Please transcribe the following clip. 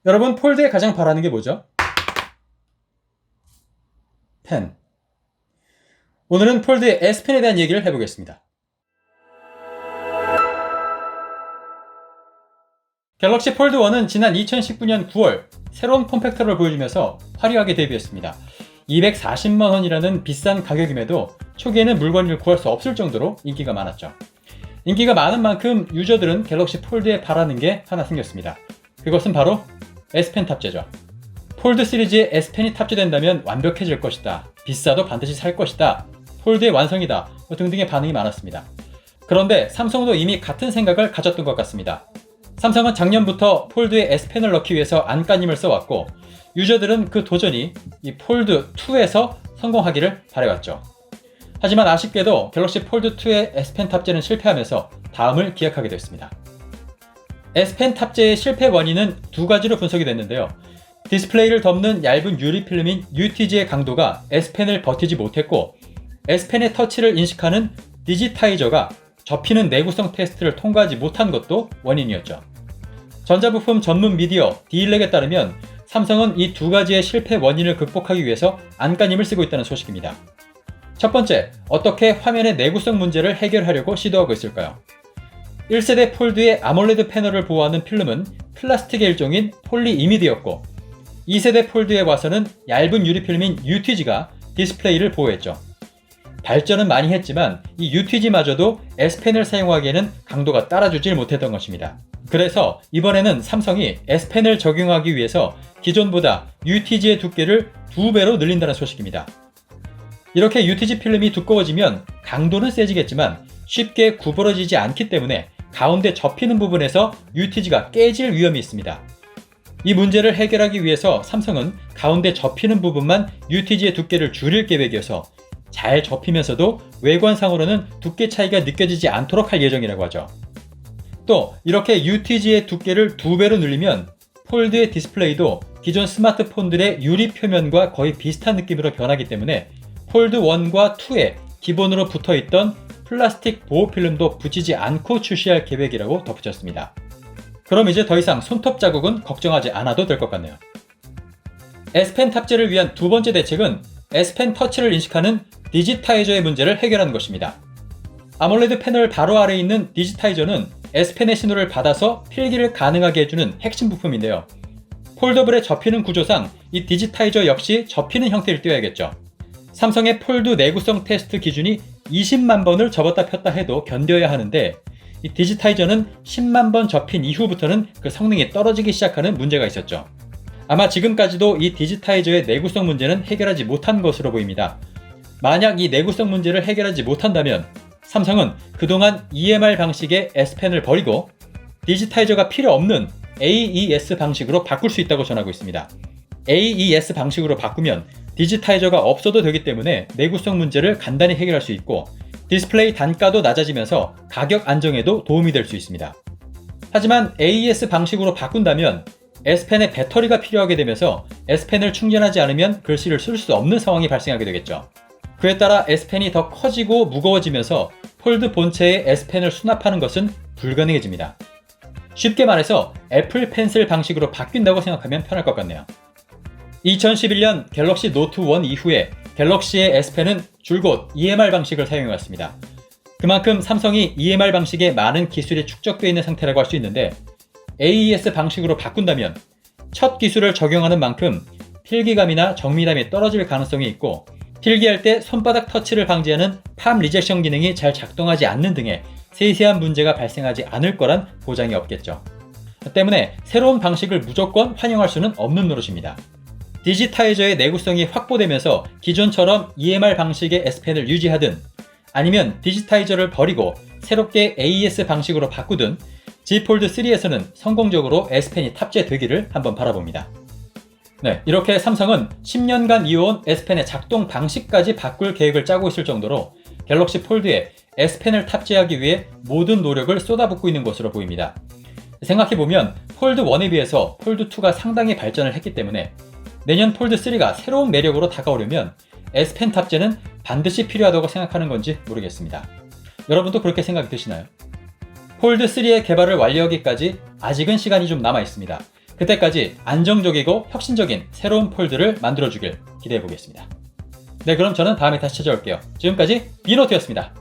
여러분, 폴드에 가장 바라는 게 뭐죠? 펜. 오늘은 폴드의 S펜에 대한 얘기를 해보겠습니다. 갤럭시 폴드 1은 지난 2019년 9월 새로운 폼팩터를 보여주면서 화려하게 데뷔했습니다. 240만원이라는 비싼 가격임에도 초기에는 물건을 구할 수 없을 정도로 인기가 많았죠. 인기가 많은 만큼 유저들은 갤럭시 폴드에 바라는 게 하나 생겼습니다. 그것은 바로 S펜 탑재죠. 폴드 시리즈에 S펜이 탑재된다면 완벽해질 것이다. 비싸도 반드시 살 것이다. 폴드의 완성이다. 등등의 반응이 많았습니다. 그런데 삼성도 이미 같은 생각을 가졌던 것 같습니다. 삼성은 작년부터 폴드에 S펜을 넣기 위해서 안간힘을 써왔고 유저들은 그 도전이 이 폴드 2에서 성공하기를 바라왔죠. 하지만 아쉽게도 갤럭시 폴드 2의 S펜 탑재는 실패하면서 다음을 기약하게 됐습니다. S펜 탑재의 실패 원인은 두 가지로 분석이 됐는데요. 디스플레이를 덮는 얇은 유리 필름인 UTG의 강도가 S펜을 버티지 못했고 S펜의 터치를 인식하는 디지타이저가 접히는 내구성 테스트를 통과하지 못한 것도 원인이었죠. 전자부품 전문 미디어 디일렉에 따르면 삼성은 이 두 가지의 실패 원인을 극복하기 위해서 안간힘을 쓰고 있다는 소식입니다. 첫 번째, 어떻게 화면의 내구성 문제를 해결하려고 시도하고 있을까요? 1세대 폴드의 아몰레드 패널을 보호하는 필름은 플라스틱의 일종인 폴리이미드였고 2세대 폴드에 와서는 얇은 유리 필름인 UTG가 디스플레이를 보호했죠. 발전은 많이 했지만 이 UTG마저도 S펜을 사용하기에는 강도가 따라주질 못했던 것입니다. 그래서 이번에는 삼성이 S펜을 적용하기 위해서 기존보다 UTG의 두께를 2배로 늘린다는 소식입니다. 이렇게 UTG 필름이 두꺼워지면 강도는 세지겠지만 쉽게 구부러지지 않기 때문에 가운데 접히는 부분에서 UTG가 깨질 위험이 있습니다. 이 문제를 해결하기 위해서 삼성은 가운데 접히는 부분만 UTG의 두께를 줄일 계획이어서 잘 접히면서도 외관상으로는 두께 차이가 느껴지지 않도록 할 예정이라고 하죠. 또 이렇게 UTG의 두께를 2배로 늘리면 폴드의 디스플레이도 기존 스마트폰들의 유리 표면과 거의 비슷한 느낌으로 변하기 때문에 폴드 1과 2에 기본으로 붙어있던 플라스틱 보호 필름도 붙이지 않고 출시할 계획이라고 덧붙였습니다. 그럼 이제 더 이상 손톱 자국은 걱정하지 않아도 될 것 같네요. S펜 탑재를 위한 두 번째 대책은 S펜 터치를 인식하는 디지타이저의 문제를 해결하는 것입니다. 아몰레드 패널 바로 아래에 있는 디지타이저는 S펜의 신호를 받아서 필기를 가능하게 해주는 핵심 부품인데요. 폴더블에 접히는 구조상 이 디지타이저 역시 접히는 형태를 띄어야겠죠. 삼성의 폴드 내구성 테스트 기준이 20만 번을 접었다 폈다 해도 견뎌야 하는데 이 디지타이저는 10만 번 접힌 이후부터는 그 성능이 떨어지기 시작하는 문제가 있었죠. 아마 지금까지도 이 디지타이저의 내구성 문제는 해결하지 못한 것으로 보입니다. 만약 이 내구성 문제를 해결하지 못한다면 삼성은 그동안 EMR 방식의 S펜을 버리고 디지타이저가 필요 없는 AES 방식으로 바꿀 수 있다고 전하고 있습니다. AES 방식으로 바꾸면 디지타이저가 없어도 되기 때문에 내구성 문제를 간단히 해결할 수 있고 디스플레이 단가도 낮아지면서 가격 안정에도 도움이 될 수 있습니다. 하지만 AES 방식으로 바꾼다면 S펜에 배터리가 필요하게 되면서 S펜을 충전하지 않으면 글씨를 쓸 수 없는 상황이 발생하게 되겠죠. 그에 따라 S펜이 더 커지고 무거워지면서 폴드 본체에 S펜을 수납하는 것은 불가능해집니다. 쉽게 말해서 애플 펜슬 방식으로 바뀐다고 생각하면 편할 것 같네요. 2011년 갤럭시 노트 1 이후에 갤럭시의 S펜은 줄곧 EMR 방식을 사용해왔습니다. 그만큼 삼성이 EMR 방식에 많은 기술이 축적되어 있는 상태라고 할 수 있는데 AES 방식으로 바꾼다면 첫 기술을 적용하는 만큼 필기감이나 정밀함이 떨어질 가능성이 있고 필기할 때 손바닥 터치를 방지하는 팜 리젝션 기능이 잘 작동하지 않는 등의 세세한 문제가 발생하지 않을 거란 보장이 없겠죠. 때문에 새로운 방식을 무조건 환영할 수는 없는 노릇입니다. 디지타이저의 내구성이 확보되면서 기존처럼 EMR 방식의 S펜을 유지하든 아니면 디지타이저를 버리고 새롭게 AES 방식으로 바꾸든 Z 폴드 3에서는 성공적으로 S펜이 탑재되기를 한번 바라봅니다. 네, 이렇게 삼성은 10년간 이어온 S펜의 작동 방식까지 바꿀 계획을 짜고 있을 정도로 갤럭시 폴드에 S펜을 탑재하기 위해 모든 노력을 쏟아붓고 있는 것으로 보입니다. 생각해보면 폴드 1에 비해서 폴드 2가 상당히 발전을 했기 때문에 내년 폴드 3가 새로운 매력으로 다가오려면 S펜 탑재는 반드시 필요하다고 생각하는 건지 모르겠습니다. 여러분도 그렇게 생각이 드시나요? 폴드 3의 개발을 완료하기까지 아직은 시간이 좀 남아 있습니다. 그때까지 안정적이고 혁신적인 새로운 폴드를 만들어주길 기대해보겠습니다. 네, 그럼 저는 다음에 다시 찾아올게요. 지금까지 비노트였습니다.